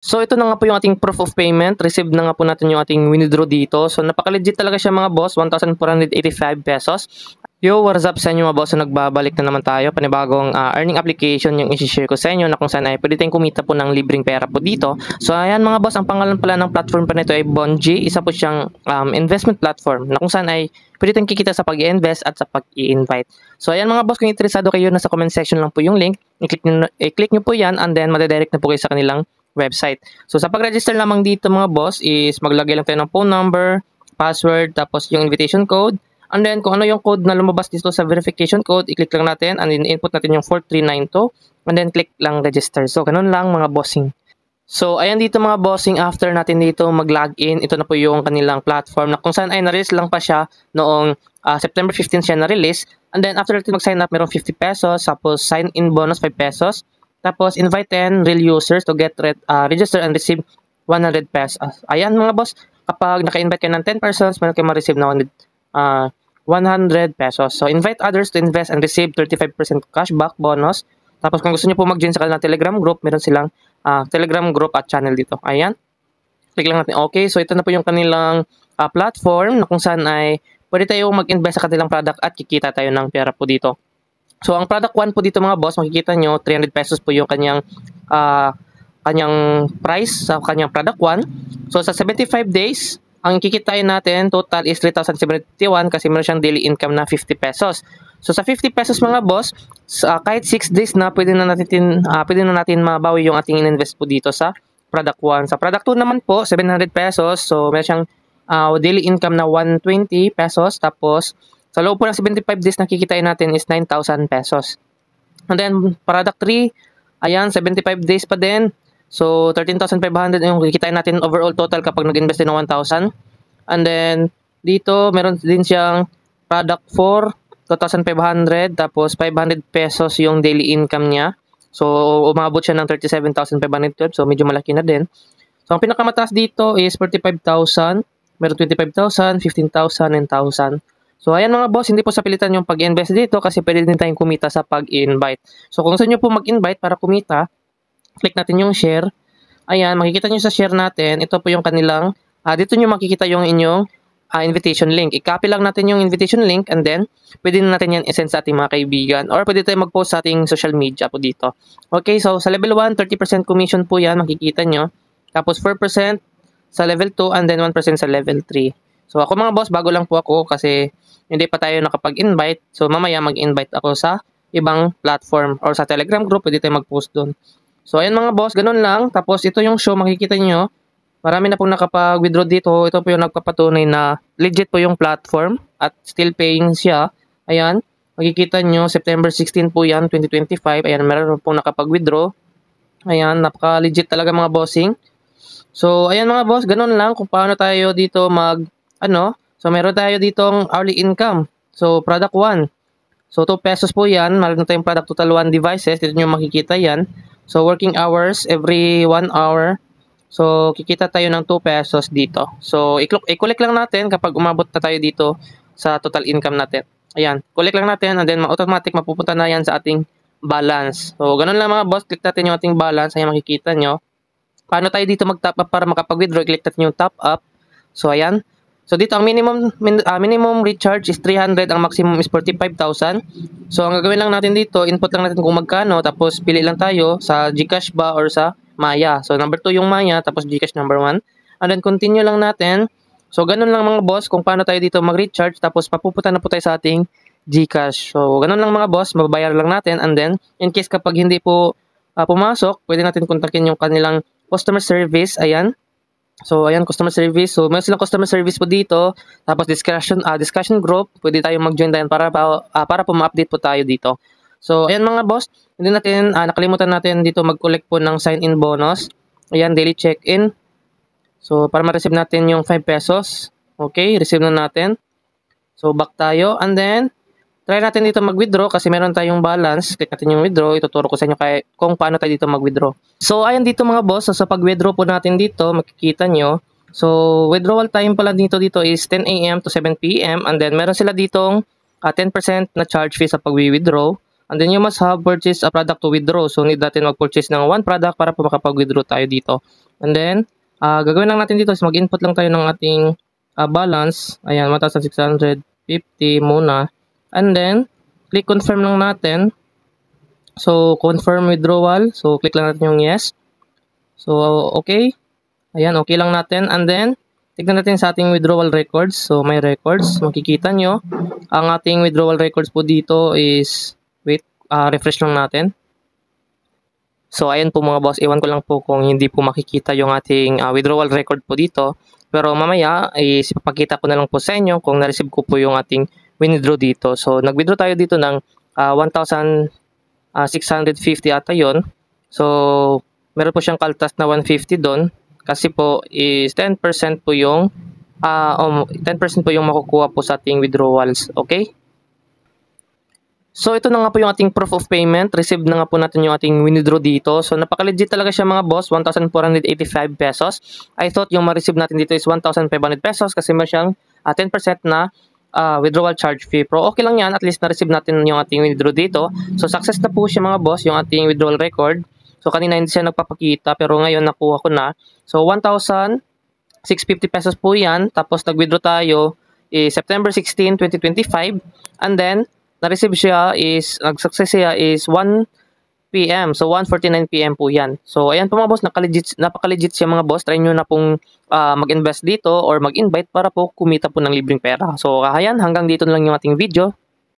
So ito na nga po yung ating proof of payment. Received na nga po natin yung ating withdraw dito. So napaka-legit talaga siya mga boss, 1,485 pesos. Yo, what's up sa inyo mga boss? So nagbabalik na naman tayo. Panibagong earning application yung isi-share ko sa inyo na kung saan ay pwede tayong kumita po ng libreng pera po dito. So ayan mga boss, ang pangalan pala ng platform pa nito ay Bonji. Isa po siyang investment platform na kung saan ay pwede tayong kikita sa pag-i-invest at sa pag-i-invite. So ayan mga boss, kung interesado kayo, nasa comment section lang po yung link. I-click nyo po yan and then madadirect na po kayo sa kanilang website. So sa pag-register lamang dito mga boss is maglagay lang tayo ng phone number, password, tapos yung invitation code. And then kung ano yung code na lumabas dito sa verification code, i-click lang natin and then input natin yung 4392 and then click lang register. So ganun lang mga bossing. So ayan dito mga bossing, after natin dito mag-login, ito na po yung kanilang platform na kung saan ay na-release lang pa siya noong September 15 siya na-release. And then after natin mag-sign up, meron 50 pesos, tapos sign-in bonus 5 pesos. Tapos invite 10 real users to get register and receive 100 pesos. Ayan mga boss, kapag naka-invite kayo ng 10 persons, meron kayo ma-receive na 100 pesos. So invite others to invest and receive 35% cashback bonus. Tapos kung gusto niyo po mag-join sa kanilang Telegram group, meron silang Telegram group at channel dito. Ayan. Click lang natin. Okay, so ito na po yung kanilang platform na kung saan ay pwede tayo mag-invest sa kanilang product at kikita tayo ng pera po dito. So ang product 1 po dito mga boss, makikita nyo 300 pesos po yung kanyang price sa kanyang product 1. So sa 75 days, ang kikitain natin total is 3,751 kasi meron siyang daily income na 50 pesos. So sa 50 pesos mga boss, kahit 6 days na pwede na natin mabawi yung ating ininvest po dito sa product 1. Sa product 2 naman po, 700 pesos. So meron siyang daily income na 120 pesos. Tapos sa loob po ng 75 days na kikitain natin is 9,000 pesos. And then product 3, ayan 75 days pa din. So 13,500 yung kikitain natin overall total kapag nag-invest din ng 1,000. And then dito meron din siyang product 4, 2,500, tapos 500 pesos yung daily income niya. So umabot siya ng 37,512, so medyo malaki na din. So ang pinakamataas dito is 45,000, meron 25,000, 15,000, and 1,000. So ayan mga boss, hindi po sa pilitan yung pag-invest dito kasi pwede din tayong kumita sa pag-invite. So kung gusto nyo po mag-invite para kumita, click natin yung share. Ayan, makikita nyo sa share natin, ito po yung kanilang, dito nyo makikita yung inyong invitation link. I-copy lang natin yung invitation link and then pwede na natin yan i-send sa ating mga kaibigan or pwede tayo mag-post sa ating social media po dito. Okay, so sa level 1, 30% commission po yan, makikita nyo. Tapos 4% sa level 2 and then 1% sa level 3. So ako mga boss, bago lang po ako kasi hindi pa tayo nakapag-invite. So mamaya mag-invite ako sa ibang platform or sa Telegram group, pwede tayo mag-post doon. So ayan mga boss, ganun lang. Tapos ito yung show, makikita nyo. Marami na pong nakapag-withdraw dito. Ito po yung nagpapatunay na legit po yung platform at still paying siya. Ayan, makikita nyo, September 16 po yan, 2025. Ayan, meron pong nakapag-withdraw. Ayan, napaka-legit talaga mga bossing. So ayan mga boss, ganun lang kung paano tayo dito so meron tayo ditong hourly income. So product 1. So 2 pesos po yan. Meron tayong product total 1 devices. Dito nyo makikita yan. So working hours every 1 hour. So kikita tayo ng 2 pesos dito. So i-collect lang natin kapag umabot na tayo dito sa total income natin. Ayan, collect lang natin and then automatic mapupunta na yan sa ating balance. So ganun lang mga boss, click natin yung ating balance. Ayan, makikita nyo. Paano tayo dito mag-top up para makapag-withdraw? Click natin yung top up. So ayan. So dito ang minimum recharge is 300, ang maximum is 45,000. So ang gagawin lang natin dito, input lang natin kung magkano, tapos pili lang tayo sa GCash ba or sa Maya. So number 2 yung Maya, tapos GCash number 1. And then continue lang natin. So ganun lang mga boss kung paano tayo dito mag-recharge, tapos mapupunta na po tayo sa ating GCash. So ganun lang mga boss, mababayar lang natin and then in case kapag hindi po pumasok, pwede natin kontakin yung kanilang customer service. Ayan. So, ayan, customer service. So, meron silang customer service po dito. Tapos, discussion group. Pwede tayong mag-join din para po ma-update po tayo dito. So, ayan mga boss. Hindi natin, nakalimutan natin dito mag-collect po ng sign-in bonus. Ayan, daily check-in. So, para ma-receive natin yung 5 pesos. Okay, receive na natin. So, back tayo. And then, try natin dito mag-withdraw kasi meron tayong balance. Click natin yung withdraw. Ituturo ko sa inyo kung paano tayo dito mag-withdraw. So, ayan dito mga boss. So, sa pag-withdraw po natin dito, makikita nyo. So, withdrawal time pala dito is 10 a.m. to 7 p.m. And then, meron sila ditong 10% na charge fee sa pag-withdraw. And then, you must have purchased a product to withdraw. So, need natin mag-purchase ng one product para po makapag-withdraw tayo dito. And then, gagawin lang natin dito is mag-input lang tayo ng ating balance. Ayan, 1,650 muna. And then, click confirm lang natin. So, confirm withdrawal. So, click lang natin yung yes. So, okay. Ayan, okay lang natin. And then, tignan natin sa ating withdrawal records. So, may records. Makikita nyo. Ang ating withdrawal records po dito is, wait, refresh lang natin. So, ayan po mga boss, iwan ko lang po kung hindi po makikita yung ating withdrawal record po dito. Pero mamaya, is ipapakita ko na lang po sa inyo kung na-receive ko po yung ating withdraw dito. So, nag-withdraw tayo dito ng 1,650 ata yun. So, meron po siyang kaltas na 150 doon. Kasi po is 10% po yung 10% po yung makukuha po sa ating withdrawals. Okay? So, ito na nga po yung ating proof of payment. Received na nga po natin yung ating withdraw dito. So, napaka-legit talaga siya mga boss. 1,485 pesos. I thought yung ma-receive natin dito is 1,500 pesos kasi may siyang 10% na withdrawal charge fee. Pero okay lang yan. At least na-receive natin yung ating withdraw dito. So, success na po siya mga boss, yung ating withdrawal record. So, kanina hindi siya nagpapakita pero ngayon nakuha ko na. So, 1,650 pesos po yan. Tapos, nag-withdraw tayo September 16, 2025. And then, na-receive siya is, nag-success siya is 1 p.m. So, 1:49 p.m. po yan. So, ayan po mga boss, napaka-legit siya mga boss. Try nyo na pong mag-invest dito or mag-invite para po kumita po ng libreng pera. So, ayan, hanggang dito na lang yung ating video.